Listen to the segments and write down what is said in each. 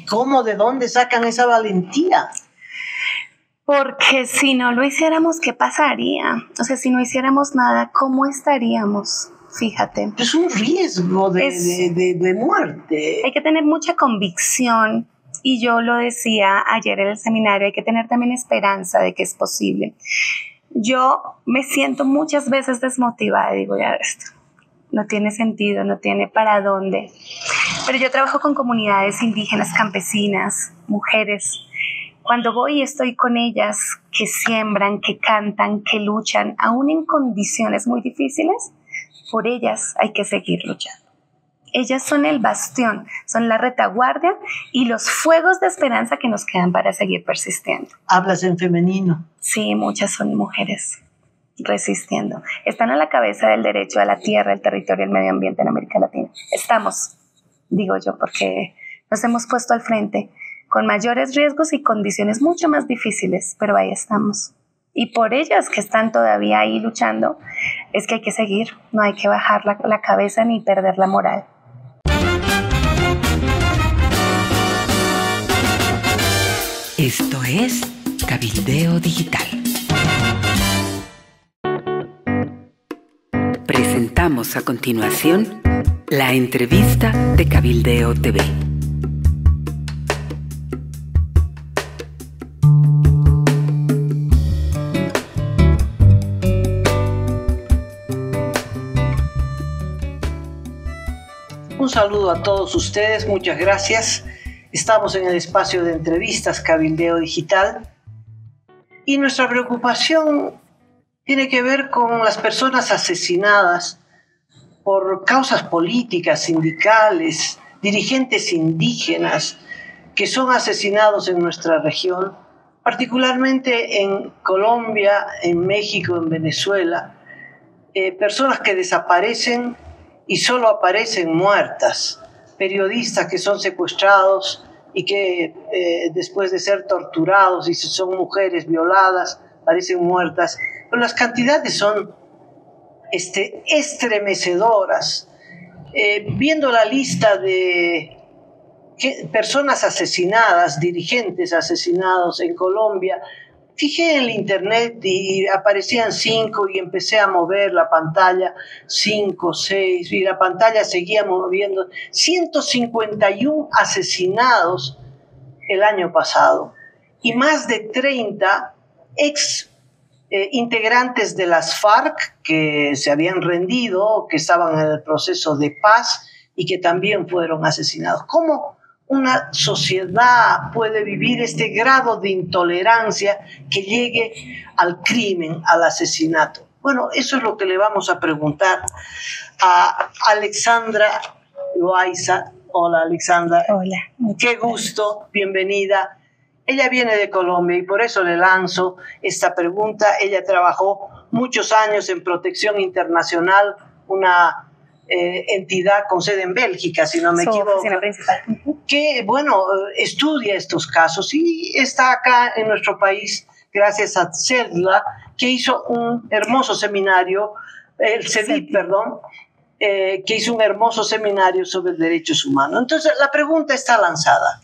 cómo, de dónde sacan esa valentía? Porque si no lo hiciéramos, ¿qué pasaría? O sea, si no hiciéramos nada, ¿cómo estaríamos? Fíjate. Es un riesgo de muerte. Hay que tener mucha convicción, y yo lo decía ayer en el seminario, hay que tener también esperanza de que es posible. Yo me siento muchas veces desmotivada y digo, ya esto no tiene sentido, no tiene para dónde. Pero yo trabajo con comunidades indígenas, campesinas, mujeres. Cuando voy y estoy con ellas, que siembran, que cantan, que luchan, aún en condiciones muy difíciles, por ellas hay que seguir luchando. Ellas son el bastión, son la retaguardia y los fuegos de esperanza que nos quedan para seguir persistiendo. ¿Hablas en femenino? Sí, muchas son mujeres resistiendo. Están a la cabeza del derecho a la tierra, el territorio, el medio ambiente en América Latina. Estamos, digo yo, porque nos hemos puesto al frente con mayores riesgos y condiciones mucho más difíciles, pero ahí estamos. Y por ellas que están todavía ahí luchando, es que hay que seguir, no hay que bajar la cabeza ni perder la moral. Esto es Cabildeo Digital. Presentamos a continuación la entrevista de Cabildeo TV. Un saludo a todos ustedes, muchas gracias. Estamos en el espacio de entrevistas Cabildeo Digital y nuestra preocupación tiene que ver con las personas asesinadas por causas políticas, sindicales, dirigentes indígenas que son asesinados en nuestra región, particularmente en Colombia, en México, en Venezuela, personas que desaparecen y solo aparecen muertas, periodistas que son secuestrados y que después de ser torturados, y si son mujeres violadas, aparecen muertas. Pero las cantidades son estremecedoras. Viendo la lista de personas asesinadas, dirigentes asesinados en Colombia, fijé en el internet y aparecían 5 y empecé a mover la pantalla, 5, 6, y la pantalla seguía moviendo. 151 asesinados el año pasado y más de 30 integrantes de las FARC que se habían rendido, que estaban en el proceso de paz y que también fueron asesinados. ¿Cómo una sociedad puede vivir este grado de intolerancia que llegue al crimen, al asesinato? Bueno, eso es lo que le vamos a preguntar a Alexandra Loaiza. Hola, Alexandra. Hola. Qué gusto, bienvenida. Ella viene de Colombia y por eso le lanzo esta pregunta. Ella trabajó muchos años en Protección Internacional, una entidad con sede en Bélgica, si no me equivoco, que, bueno, estudia estos casos y está acá en nuestro país gracias a CEDLA, que hizo un hermoso seminario, el CEDIT, perdón, que hizo un hermoso seminario sobre derechos humanos. Entonces, la pregunta está lanzada.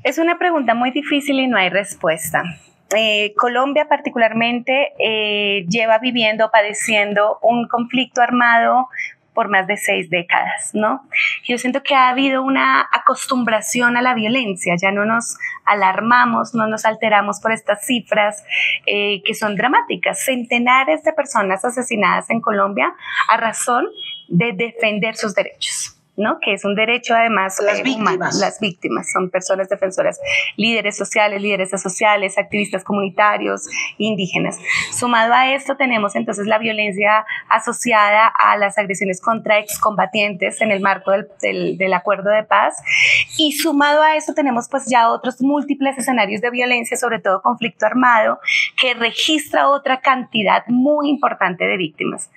Es una pregunta muy difícil y no hay respuesta. Colombia particularmente lleva viviendo, padeciendo un conflicto armado por más de 6 décadas, ¿no? Yo siento que ha habido una acostumbración a la violencia, ya no nos alarmamos, no nos alteramos por estas cifras que son dramáticas. Centenares de personas asesinadas en Colombia a razón de defender sus derechos, ¿no? Que es un derecho además humano. Las víctimas son personas defensoras, líderes sociales, lideresas sociales, activistas comunitarios, indígenas. Sumado a esto tenemos entonces la violencia asociada a las agresiones contra excombatientes en el marco del acuerdo de paz, y sumado a eso tenemos pues ya otros múltiples escenarios de violencia, sobre todo conflicto armado, que registra otra cantidad muy importante de víctimas.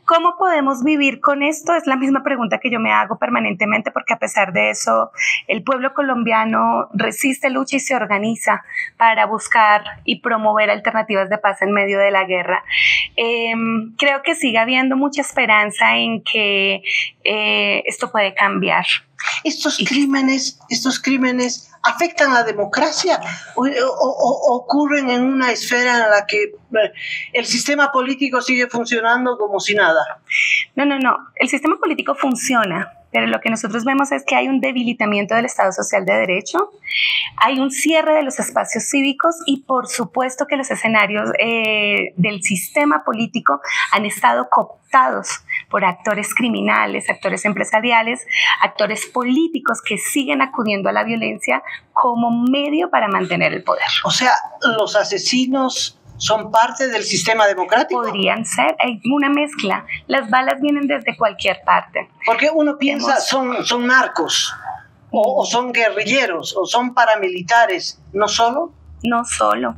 ¿Cómo podemos vivir con esto? Es la misma pregunta que yo me hago permanentemente, porque a pesar de eso el pueblo colombiano resiste, lucha y se organiza para buscar y promover alternativas de paz en medio de la guerra. Creo que sigue habiendo mucha esperanza en que esto puede cambiar. ¿Estos crímenes afectan a la democracia o ocurren en una esfera en la que el sistema político sigue funcionando como si nada? No. El sistema político funciona, pero lo que nosotros vemos es que hay un debilitamiento del Estado Social de Derecho, hay un cierre de los espacios cívicos y por supuesto que los escenarios del sistema político han estado cooptados por actores criminales, actores empresariales, actores políticos que siguen acudiendo a la violencia como medio para mantener el poder. O sea, los asesinos son parte del sistema democrático. Podrían ser, hay una mezcla. Las balas vienen desde cualquier parte. Porque uno piensa, son narcos, o son guerrilleros, o son paramilitares, ¿no solo? No solo.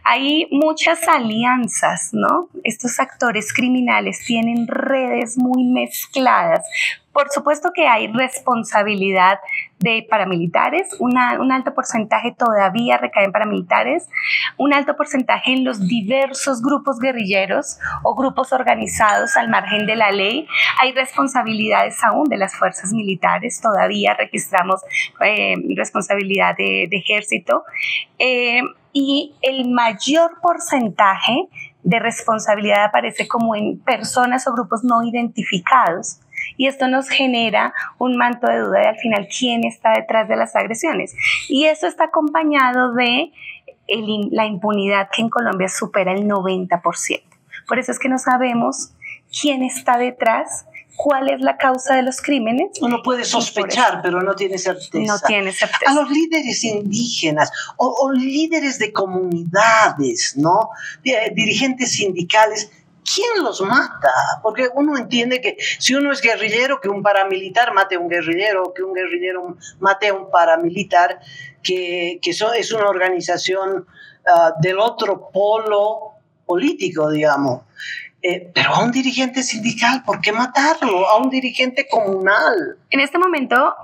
Hay muchas alianzas, ¿no? Estos actores criminales tienen redes muy mezcladas. Por supuesto que hay responsabilidad de paramilitares, un alto porcentaje todavía recae en paramilitares, un alto porcentaje en los diversos grupos guerrilleros o grupos organizados al margen de la ley. Hay responsabilidades aún de las fuerzas militares, todavía registramos responsabilidad de ejército. Y el mayor porcentaje de responsabilidad aparece como en personas o grupos no identificados. Y esto nos genera un manto de duda de al final quién está detrás de las agresiones. Y eso está acompañado de la impunidad que en Colombia supera el 90%. Por eso es que no sabemos quién está detrás, cuál es la causa de los crímenes. Uno puede sospechar, pero no tiene certeza. No tiene certeza. A los líderes indígenas o líderes de comunidades, ¿no? Dirigentes sindicales, ¿quién los mata? Porque uno entiende que si uno es guerrillero, que un paramilitar mate a un guerrillero, que un guerrillero mate a un paramilitar, que eso es una organización del otro polo político, digamos. Pero a un dirigente sindical, ¿por qué matarlo? A un dirigente comunal. En este momento,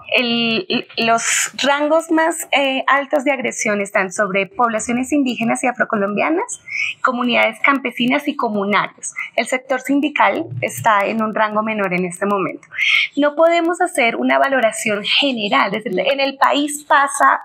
los rangos más altos de agresión están sobre poblaciones indígenas y afrocolombianas, comunidades campesinas y comunales. El sector sindical está en un rango menor en este momento. No podemos hacer una valoración general. Es decir, en el país pasa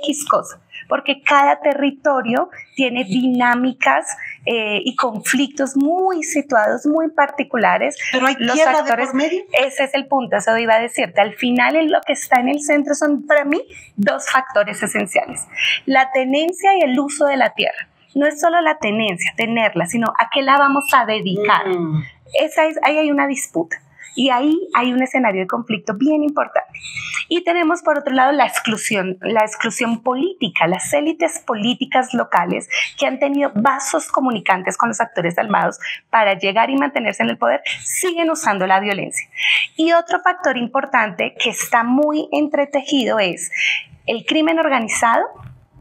X cosa, porque cada territorio tiene dinámicas y conflictos muy situados, muy particulares. Pero hay tierra de por medio. Ese es el punto, eso iba a decirte. Al final, lo que está en el centro son para mí dos factores esenciales: la tenencia y el uso de la tierra. No es solo la tenencia, tenerla, sino a qué la vamos a dedicar. Ahí hay una disputa. Y ahí hay un escenario de conflicto bien importante. Y tenemos, por otro lado, la exclusión política, las élites políticas locales que han tenido vasos comunicantes con los actores armados para llegar y mantenerse en el poder, siguen usando la violencia. Y otro factor importante que está muy entretejido es el crimen organizado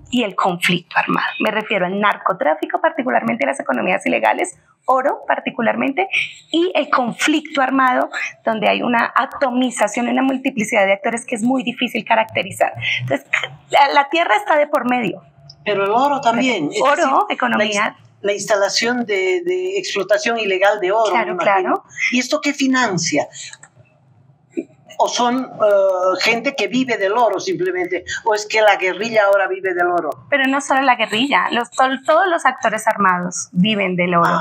y el conflicto armado. Me refiero al narcotráfico, particularmente las economías ilegales, oro particularmente, y el conflicto armado, donde hay una atomización y una multiplicidad de actores que es muy difícil caracterizar. Entonces, la tierra está de por medio. Pero el oro también. Oro, economía. La instalación de explotación ilegal de oro. Claro. ¿Y esto qué financia? ¿O son gente que vive del oro simplemente? ¿O es que la guerrilla ahora vive del oro? Pero no solo la guerrilla, todos los actores armados viven del oro.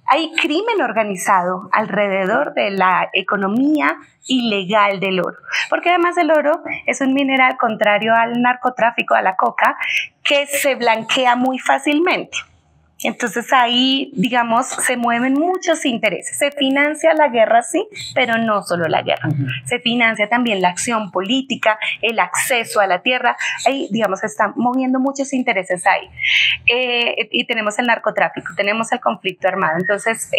Hay crimen organizado alrededor de la economía ilegal del oro, porque además el oro es un mineral contrario al narcotráfico, a la coca, que se blanquea muy fácilmente. Entonces ahí, digamos, se mueven muchos intereses. Se financia la guerra, sí, pero no solo la guerra. Se financia también la acción política, el acceso a la tierra. Ahí, digamos, se están moviendo muchos intereses ahí. Y tenemos el narcotráfico, tenemos el conflicto armado. Entonces,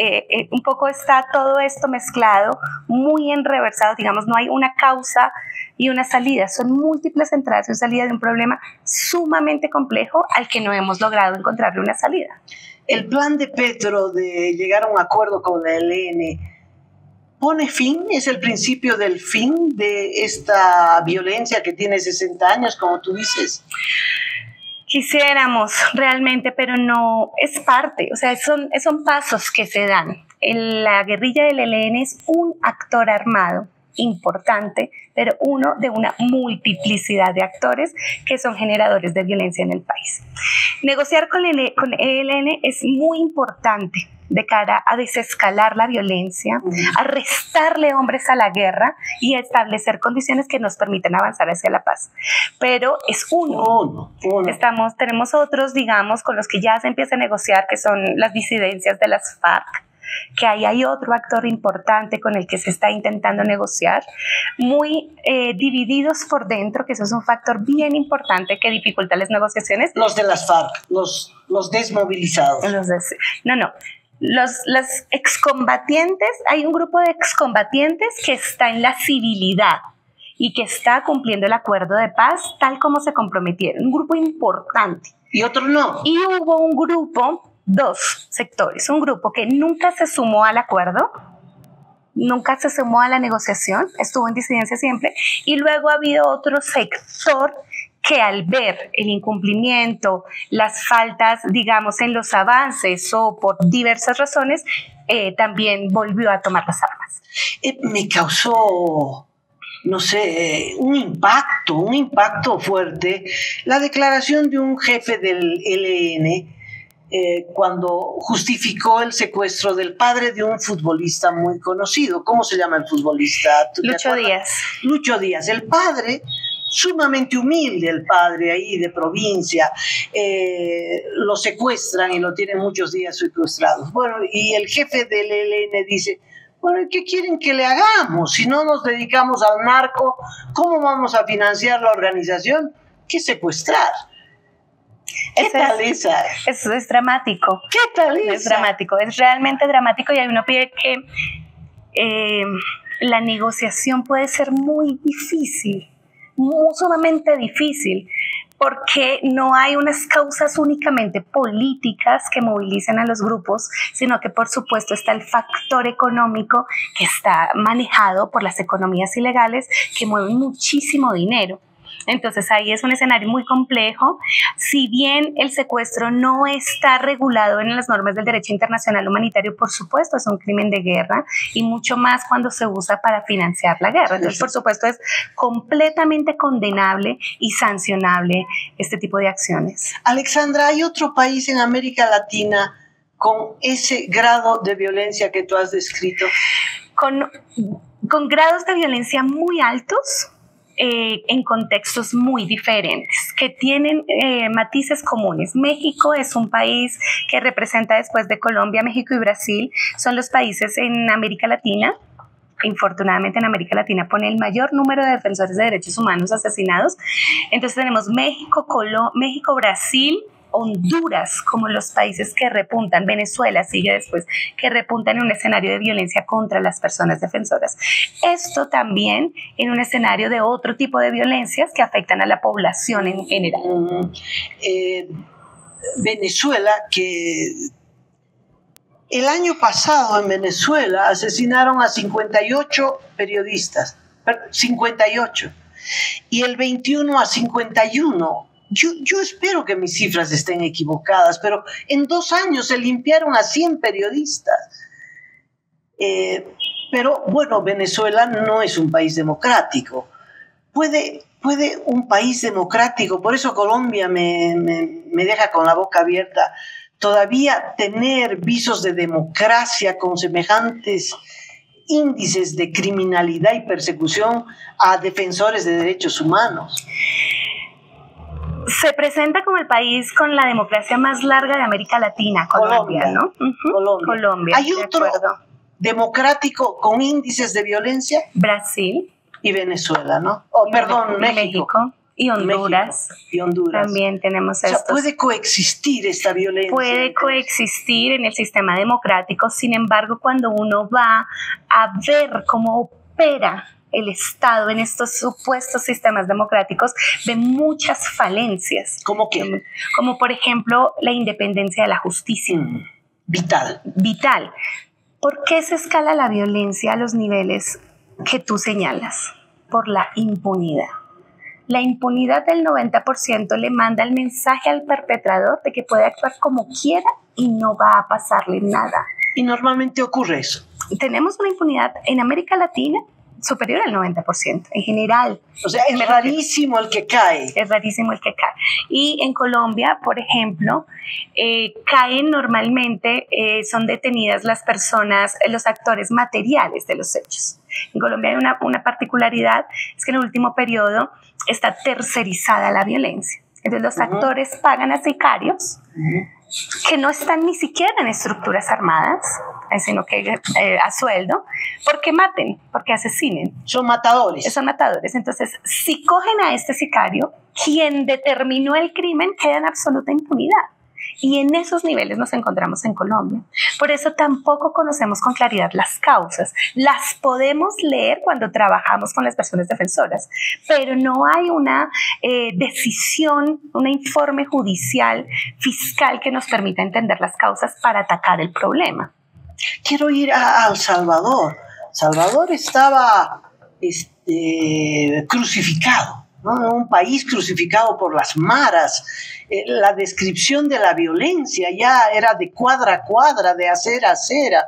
un poco está todo esto mezclado, muy enreversado. Digamos, no hay una causa y una salida. Son múltiples entradas y salidas de un problema sumamente complejo al que no hemos logrado encontrarle una salida. El plan de Petro de llegar a un acuerdo con la ELN pone fin, es el principio del fin de esta violencia que tiene 60 años, como tú dices. Quisiéramos realmente, pero no, es parte, o sea, son pasos que se dan. La guerrilla del ELN es un actor armado importante, pero uno de una multiplicidad de actores que son generadores de violencia en el país. Negociar con el ELN es muy importante de cara a desescalar la violencia, a restarle hombres a la guerra y a establecer condiciones que nos permitan avanzar hacia la paz. Pero es uno. Tenemos otros, digamos, con los que ya se empieza a negociar, que son las disidencias de las FARC, que ahí hay otro actor importante con el que se está intentando negociar, muy divididos por dentro, que eso es un factor bien importante que dificulta las negociaciones. Los de las FARC, los desmovilizados. Los excombatientes, hay un grupo de excombatientes que está en la civilidad y que está cumpliendo el acuerdo de paz tal como se comprometieron, un grupo importante. Y otro no. Y hubo un grupo, dos sectores, un grupo que nunca se sumó al acuerdo, nunca se sumó a la negociación, estuvo en disidencia siempre, y luego ha habido otro sector que al ver el incumplimiento, las faltas, digamos, en los avances o por diversas razones, también volvió a tomar las armas. Me causó, no sé, un impacto fuerte la declaración de un jefe del ELN cuando justificó el secuestro del padre de un futbolista muy conocido. ¿Cómo se llama el futbolista? Lucho Díaz. Lucho Díaz, el padre, sumamente humilde, el padre ahí de provincia, lo secuestran y lo tienen muchos días secuestrados. Bueno, y el jefe del ELN dice, bueno, ¿qué quieren que le hagamos? Si no nos dedicamos al narco, ¿cómo vamos a financiar la organización? ¿Qué secuestrar? ¿Qué tal esa? Eso es dramático. ¿Qué tal esa? Es dramático, es realmente dramático y ahí uno pide que la negociación puede ser muy difícil, sumamente difícil, porque no hay unas causas únicamente políticas que movilicen a los grupos, sino que por supuesto está el factor económico que está manejado por las economías ilegales que mueven muchísimo dinero. Entonces ahí es un escenario muy complejo. Si bien el secuestro no está regulado en las normas del derecho internacional humanitario, por supuesto es un crimen de guerra y mucho más cuando se usa para financiar la guerra. Entonces, por supuesto, es completamente condenable y sancionable este tipo de acciones. Alexandra, ¿hay otro país en América Latina con ese grado de violencia que tú has descrito? Con grados de violencia muy altos, en contextos muy diferentes, que tienen matices comunes. México es un país que representa, después de Colombia, México y Brasil, son los países en América Latina. Infortunadamente en América Latina pone el mayor número de defensores de derechos humanos asesinados. Entonces tenemos México, Brasil, Honduras como los países que repuntan. Venezuela sigue después, que repuntan en un escenario de violencia contra las personas defensoras. Esto también en un escenario de otro tipo de violencias que afectan a la población en general. Venezuela, que el año pasado en Venezuela asesinaron a 58 periodistas, 58, y el 21 a 51. Yo espero que mis cifras estén equivocadas, pero en 2 años se limpiaron a 100 periodistas. Pero bueno, Venezuela no es un país democrático. ¿Puede un país democrático, por eso Colombia me deja con la boca abierta, todavía tener visos de democracia con semejantes índices de criminalidad y persecución a defensores de derechos humanos? Se presenta como el país con la democracia más larga de América Latina, Colombia, ¿no? Colombia. ¿Hay otro democrático con índices de violencia? Brasil. Y Venezuela, ¿no? México. Y Honduras. México y Honduras. También tenemos estos. O sea, ¿puede coexistir esta violencia? Puede coexistir en el sistema democrático, sin embargo, cuando uno va a ver cómo opera el Estado en estos supuestos sistemas democráticos, ve muchas falencias. ¿Cómo qué? Como por ejemplo la independencia de la justicia. Vital. ¿Por qué se escala la violencia a los niveles que tú señalas? Por la impunidad. La impunidad del 90% le manda el mensaje al perpetrador de que puede actuar como quiera y no va a pasarle nada. Y normalmente ocurre eso. Tenemos una impunidad en América Latina superior al 90% en general. O sea, es rarísimo el que cae. Es rarísimo el que cae. Y en Colombia, por ejemplo, caen normalmente, son detenidas las personas, los actores materiales de los hechos. En Colombia hay una particularidad, es que en el último periodo está tercerizada la violencia. Entonces los actores pagan a sicarios que no están ni siquiera en estructuras armadas, sino que a sueldo, porque maten, porque asesinen. Son matadores. Son matadores. Entonces, si cogen a este sicario, quien determinó el crimen queda en absoluta impunidad. Y en esos niveles nos encontramos en Colombia. Por eso tampoco conocemos con claridad las causas. Las podemos leer cuando trabajamos con las personas defensoras, pero no hay una decisión, un informe judicial, fiscal que nos permita entender las causas para atacar el problema. Quiero ir a El Salvador. Salvador estaba crucificado, ¿no? Un país crucificado por las maras. La descripción de la violencia ya era de cuadra a cuadra, de acera a acera.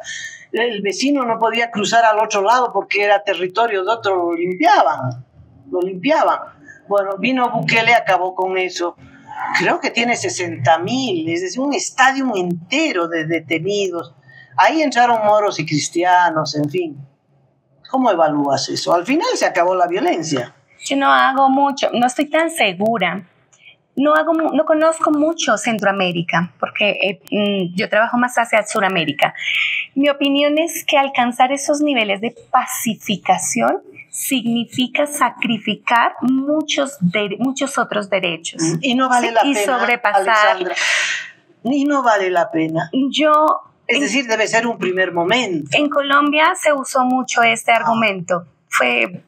El vecino no podía cruzar al otro lado porque era territorio de otro, lo limpiaban. Bueno, vino Bukele, acabó con eso. Creo que tiene 60.000, es decir, un estadio entero de detenidos. Ahí entraron moros y cristianos, en fin. ¿Cómo evalúas eso? Al final se acabó la violencia. Yo no hago mucho, no estoy tan segura. No conozco mucho Centroamérica, porque yo trabajo más hacia Sudamérica. Mi opinión es que alcanzar esos niveles de pacificación significa sacrificar muchos otros derechos. Y no vale la pena, sobrepasar. Alexandra. Y no vale la pena. Es decir, debe ser un primer momento. En Colombia se usó mucho este argumento. Fue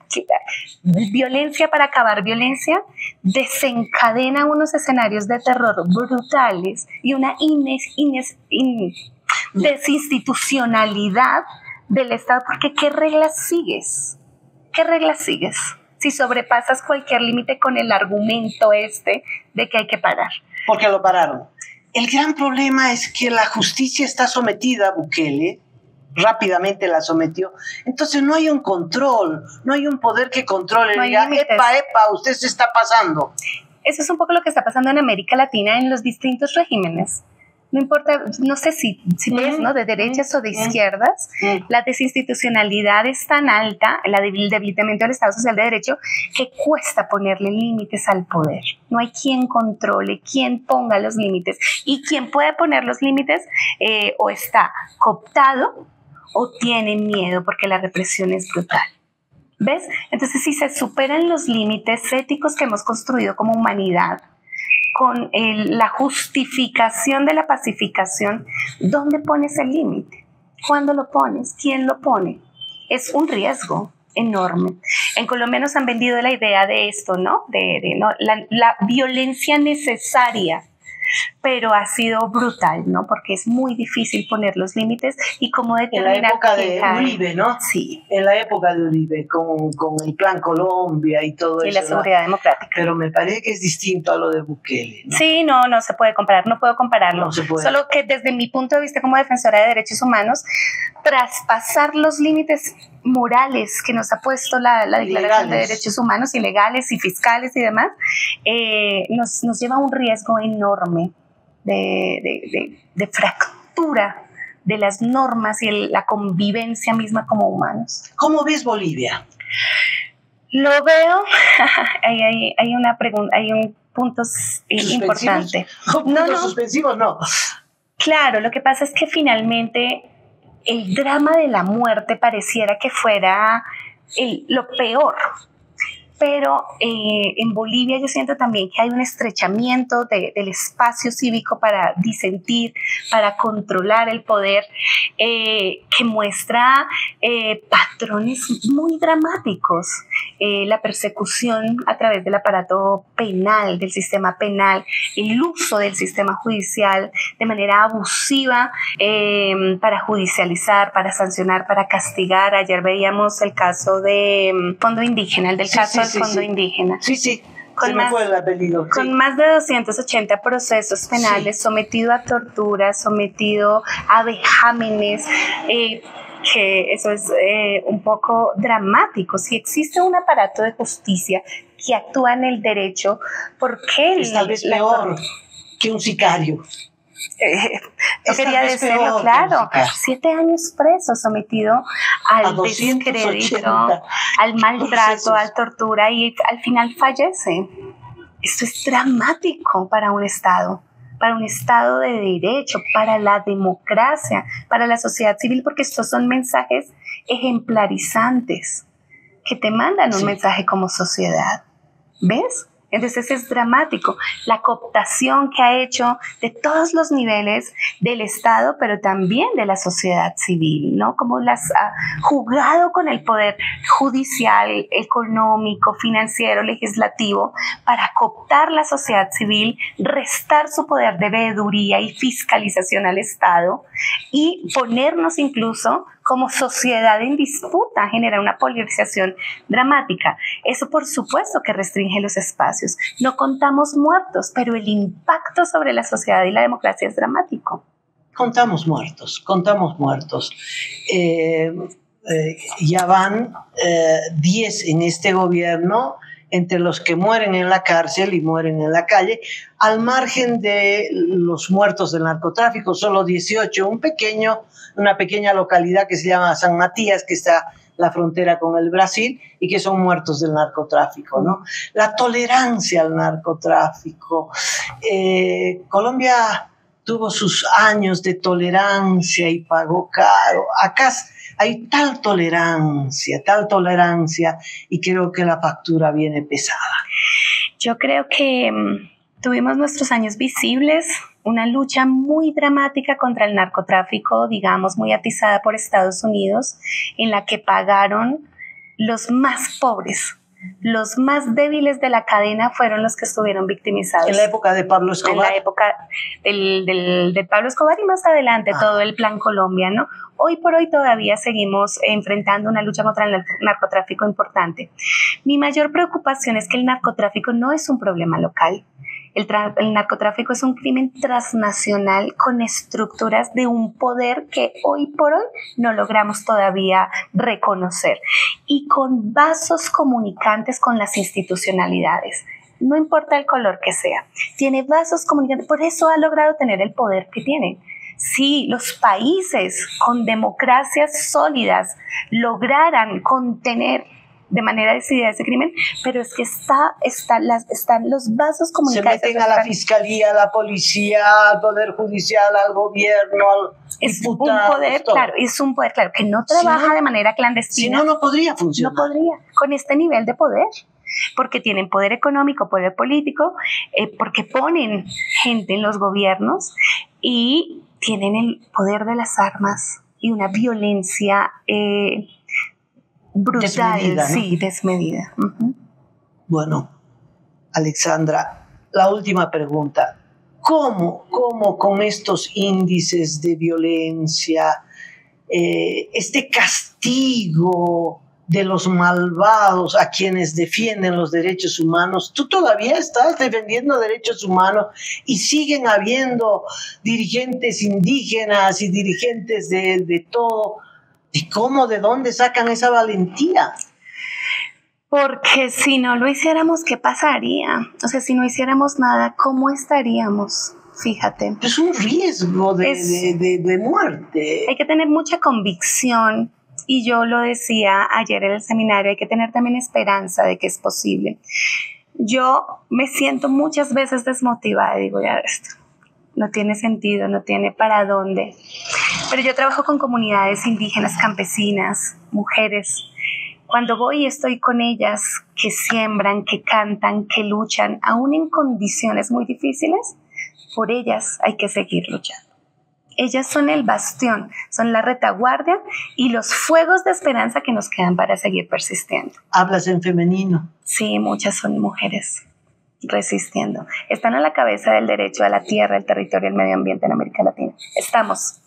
violencia para acabar violencia, desencadena unos escenarios de terror brutales y una desinstitucionalidad del Estado, porque ¿qué reglas sigues? ¿Qué reglas sigues si sobrepasas cualquier límite con el argumento de que hay que parar? Porque lo pararon. El gran problema es que la justicia está sometida a Bukele, rápidamente la sometió. Entonces no hay un control, no hay un poder que controle, no diga, epa, usted se está pasando. Eso es un poco lo que está pasando en América Latina en los distintos regímenes. No importa, no sé si ves, ¿no? De derechas o de izquierdas, la desinstitucionalidad es tan alta, el debilitamiento del Estado Social de Derecho, que cuesta ponerle límites al poder. No hay quien controle, quien ponga los límites. Y quien puede poner los límites o está cooptado o tiene miedo porque la represión es brutal. ¿Ves? Entonces, si se superan los límites éticos que hemos construido como humanidad, con la justificación de la pacificación, ¿dónde pones el límite? ¿Cuándo lo pones? ¿Quién lo pone? Es un riesgo enorme. En Colombia nos han vendido la idea de esto, ¿no? La violencia necesaria, pero ha sido brutal, ¿no? Porque es muy difícil poner los límites y cómo determinar. En la época de Uribe, ¿no? Sí. En la época de Uribe, con el Plan Colombia y todo eso. Y la seguridad democrática. Pero me parece que es distinto a lo de Bukele, ¿no? Sí, no se puede comparar, no puedo compararlo. No se puede. Solo que desde mi punto de vista como defensora de derechos humanos, traspasar los límites morales que nos ha puesto la Declaración de Derechos Humanos, y legales y fiscales y demás, nos lleva a un riesgo enorme de fractura de las normas y la convivencia misma como humanos. ¿Cómo ves Bolivia? Lo veo, hay una pregunta, hay un punto importante. ¿Puntos suspensivos? No. Claro, lo que pasa es que finalmente el drama de la muerte pareciera que fuera lo peor. Pero en Bolivia yo siento también que hay un estrechamiento del espacio cívico para disentir, para controlar el poder, que muestra patrones muy dramáticos. La persecución a través del aparato penal, del sistema penal, el uso del sistema judicial de manera abusiva para judicializar, para sancionar, para castigar. Ayer veíamos el caso de Fondo Indígena, el del caso del Fondo Indígena. Sí. Con más de 280 procesos penales, sometido a tortura, sometido a vejámenes, que eso es un poco dramático. Si existe un aparato de justicia que actúa en el derecho, ¿por qué? Es tal vez peor que un sicario. Yo quería decirlo, claro, 7 años preso, sometido al descrédito, al maltrato, a la tortura, y al final fallece. Esto es dramático para un Estado de derecho, para la democracia, para la sociedad civil, porque estos son mensajes ejemplarizantes que te mandan un mensaje como sociedad. ¿Ves? Entonces es dramático la cooptación que ha hecho de todos los niveles del Estado, pero también de la sociedad civil, ¿no? Como las ha jugado con el poder judicial, económico, financiero, legislativo, para cooptar la sociedad civil, restar su poder de veeduría y fiscalización al Estado y ponernos incluso como sociedad en disputa, genera una polarización dramática. Eso por supuesto que restringe los espacios. No contamos muertos, pero el impacto sobre la sociedad y la democracia es dramático. Contamos muertos. Ya van 10 en este gobierno, entre los que mueren en la cárcel y mueren en la calle, al margen de los muertos del narcotráfico, solo 18, una pequeña localidad que se llama San Matías, que está la frontera con el Brasil, y que son muertos del narcotráfico, ¿no? La tolerancia al narcotráfico. Colombia tuvo sus años de tolerancia y pagó caro. Acá hay tal tolerancia, y creo que la factura viene pesada. Yo creo que tuvimos nuestros años visibles, una lucha muy dramática contra el narcotráfico, digamos, muy atizada por Estados Unidos, en la que pagaron los más pobres. Los más débiles de la cadena fueron los que estuvieron victimizados. En la época de Pablo Escobar. En la época de Pablo Escobar y más adelante todo el Plan Colombia, ¿no? Hoy por hoy todavía seguimos enfrentando una lucha contra el narcotráfico importante. Mi mayor preocupación es que el narcotráfico no es un problema local. El narcotráfico es un crimen transnacional con estructuras de un poder que hoy por hoy no logramos todavía reconocer y con vasos comunicantes con las institucionalidades. No importa el color que sea, tiene vasos comunicantes, por eso ha logrado tener el poder que tiene. Si los países con democracias sólidas lograran contener de manera decidida ese crimen, pero es que están los vasos comunicantes. Se meten a la fiscalía, a la policía, al poder judicial, al gobierno, al diputado. Es un poder, claro, que no trabaja de manera clandestina. Si no, no podría funcionar. No podría, con este nivel de poder. Porque tienen poder económico, poder político, porque ponen gente en los gobiernos y tienen el poder de las armas y una violencia brutal, desmedida, ¿no? Sí, desmedida. Uh-huh. Bueno, Alexandra, la última pregunta. ¿Cómo con estos índices de violencia, este castigo de los malvados a quienes defienden los derechos humanos, tú todavía estás defendiendo derechos humanos y siguen habiendo dirigentes indígenas y dirigentes de todo? ¿Y cómo, de dónde sacan esa valentía? Porque si no lo hiciéramos, ¿qué pasaría? O sea, si no hiciéramos nada, ¿cómo estaríamos? Fíjate. Es un riesgo de muerte. Hay que tener mucha convicción, y yo lo decía ayer en el seminario, hay que tener también esperanza de que es posible. Yo me siento muchas veces desmotivada, digo, ya esto no tiene sentido, no tiene para dónde. Pero yo trabajo con comunidades indígenas, campesinas, mujeres. Cuando voy y estoy con ellas, que siembran, que cantan, que luchan, aún en condiciones muy difíciles, por ellas hay que seguir luchando. Ellas son el bastión, son la retaguardia y los fuegos de esperanza que nos quedan para seguir persistiendo. ¿Hablas en femenino? Sí, muchas son mujeres resistiendo. Están a la cabeza del derecho a la tierra, el territorio, el medio ambiente en América Latina. Estamos,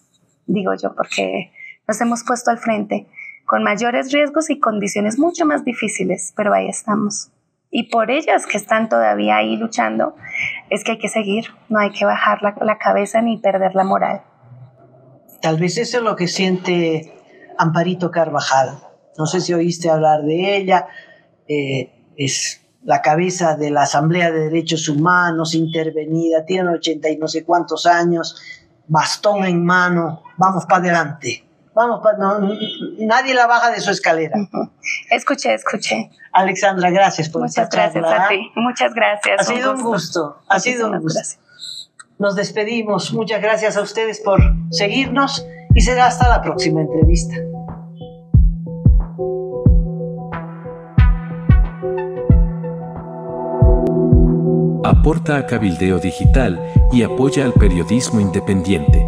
digo yo, porque nos hemos puesto al frente con mayores riesgos y condiciones mucho más difíciles, pero ahí estamos. Y por ellas que están todavía ahí luchando, es que hay que seguir, no hay que bajar la cabeza ni perder la moral. Tal vez eso es lo que siente Amparito Carvajal. No sé si oíste hablar de ella. Es la cabeza de la Asamblea de Derechos Humanos, intervenida, tiene 80 y no sé cuántos años, bastón en mano, vamos para adelante. Nadie la baja de su escalera. Escuché. Alexandra, gracias por Muchas esta charla. gracias a ti. Muchas gracias. Ha sido un gusto. Ha sido un gusto. Gracias. Nos despedimos. Muchas gracias a ustedes por seguirnos y será hasta la próxima entrevista. Aporta a Cabildeo Digital y apoya al periodismo independiente.